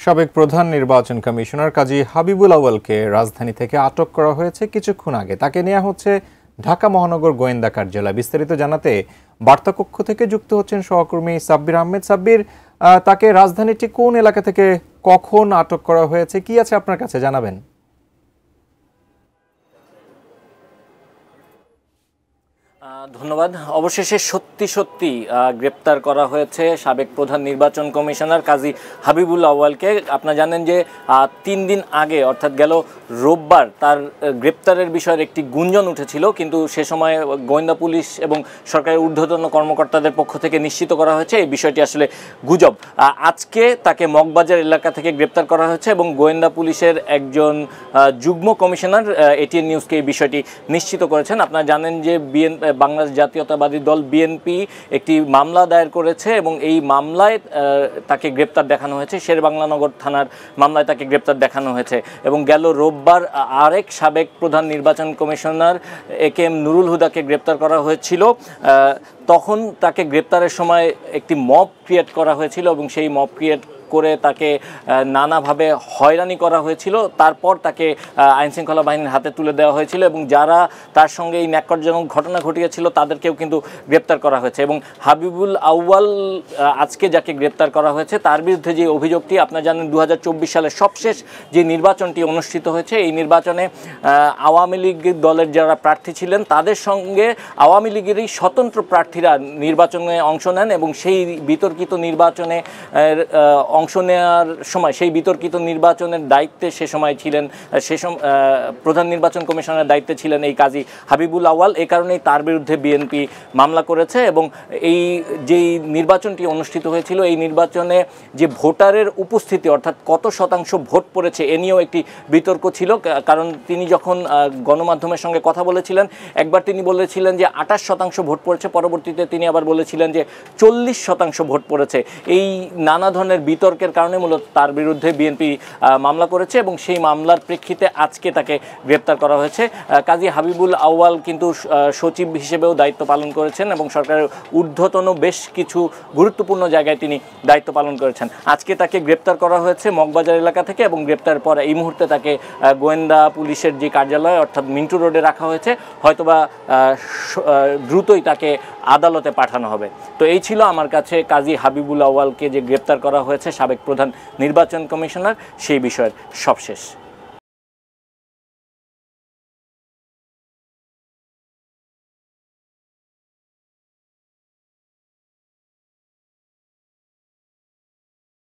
সাবেক প্রধান নির্বাচন কমিশনার কাজী হাবিবুল আউয়ালকে রাজধানী থেকে আটক করা হয়েছে কিছুক্ষণ আগে। তাকে নেওয়া হচ্ছে ঢাকা মহানগর গোয়েন্দা কার্যালয়। বিস্তারিত জানাতে বার্তাকক্ষ থেকে যুক্ত হচ্ছেন সহকর্মী সাব্বির আহমেদ। সাব্বির, তাকে রাজধানীটি কোন এলাকা থেকে কখন আটক করা হয়েছে, কি আছে আপনার কাছে জানাবেন? ধন্যবাদ। অবশেষে সত্যি গ্রেপ্তার করা হয়েছে সাবেক প্রধান নির্বাচন কমিশনার কাজী হাবিবুল আউয়ালকে। আপনারা জানেন যে 3 দিন আগে অর্থাৎ গেল রোববার তার গ্রেপ্তারের বিষয়ের একটি গুঞ্জন উঠেছিল, কিন্তু সে সময় গোয়েন্দা পুলিশ এবং সরকারের ঊর্ধ্বতন কর্মকর্তাদের পক্ষ থেকে নিশ্চিত করা হয়েছে এই বিষয়টি আসলে গুজব। আজকে তাকে মগবাজার এলাকা থেকে গ্রেপ্তার করা হয়েছে এবং গোয়েন্দা পুলিশের একজন যুগ্ম কমিশনার এটিএন নিউজকে এই বিষয়টি নিশ্চিত করেছেন। আপনারা জানেন যে বাংলাদেশ জাতীয়তাবাদী দল বিএনপি একটি মামলা দায়ের করেছে এবং এই মামলায় তাকে গ্রেপ্তার দেখানো হয়েছে। শেরেবাংলানগর থানার মামলায় তাকে গ্রেপ্তার দেখানো হয়েছে এবং গেল রোববার আরেক সাবেক প্রধান নির্বাচন কমিশনার একেএম নুরুল হুদাকে গ্রেপ্তার করা হয়েছিল। তখন তাকে গ্রেপ্তারের সময় একটি মব ক্রিয়েট করা হয়েছিল এবং সেই মব ক্রিয়েট করে তাকে নানাভাবে হয়রানি করা হয়েছিল। তারপর তাকে আইনশৃঙ্খলা বাহিনীর হাতে তুলে দেওয়া হয়েছিল এবং যারা তার সঙ্গে এই ন্যাক্কারজনক ঘটনা ঘটিয়েছিল তাদেরকেও কিন্তু গ্রেপ্তার করা হয়েছে। এবং হাবিবুল আউয়াল আজকে যাকে গ্রেপ্তার করা হয়েছে তার বিরুদ্ধে যে অভিযোগটি, আপনারা জানেন 2024 সালের সবশেষ যে নির্বাচনটি অনুষ্ঠিত হয়েছে, এই নির্বাচনে আওয়ামী লীগ দলের যারা প্রার্থী ছিলেন তাদের সঙ্গে আওয়ামী লীগেরই স্বতন্ত্র প্রার্থীরা নির্বাচনে অংশ নেন এবং সেই বিতর্কিত নির্বাচনে অংশ নেওয়ার সময় সেই বিতর্কিত নির্বাচনের দায়িত্বে সে সময় ছিলেন, প্রধান নির্বাচন কমিশনের দায়িত্বে ছিলেন এই কাজী হাবিবুল আউয়াল। এই কারণেই তার বিরুদ্ধে বিএনপি মামলা করেছে এবং এই যেই নির্বাচনটি অনুষ্ঠিত হয়েছিল এই নির্বাচনে যে ভোটারের উপস্থিতি অর্থাৎ কত শতাংশ ভোট পড়েছে এ নিয়েও একটি বিতর্ক ছিল। কারণ তিনি যখন গণমাধ্যমের সঙ্গে কথা বলেছিলেন একবার তিনি বলেছিলেন যে 28% ভোট পড়েছে, পরবর্তীতে তিনি আবার বলেছিলেন যে 40% ভোট পড়েছে। এই নানা ধরনের বিতর্কের কারণে মূলত তার বিরুদ্ধে বিএনপি মামলা করেছে এবং সেই মামলার প্রেক্ষিতে আজকে তাকে গ্রেপ্তার করা হয়েছে। কাজী হাবিবুল আউয়াল কিন্তু সচিব হিসেবেও দায়িত্ব পালন করেছেন এবং সরকারের ঊর্ধ্বতন বেশ কিছু গুরুত্বপূর্ণ জায়গায় তিনি দায়িত্ব পালন করেছেন। আজকে তাকে গ্রেপ্তার করা হয়েছে মগবাজার এলাকা থেকে এবং গ্রেপ্তার পর এই মুহূর্তে তাকে গোয়েন্দা পুলিশের যে কার্যালয় অর্থাৎ মিন্টু রোডে রাখা হয়েছে। হয়তোবা দ্রুতই তাকে আদালতে পাঠানো হবে। তো এই ছিল আমার কাছে কাজী হাবিবুল আউয়ালকে যে গ্রেপ্তার করা হয়েছে সাবেক প্রধান নির্বাচন কমিশনার সেই বিষয়ের সবশেষ।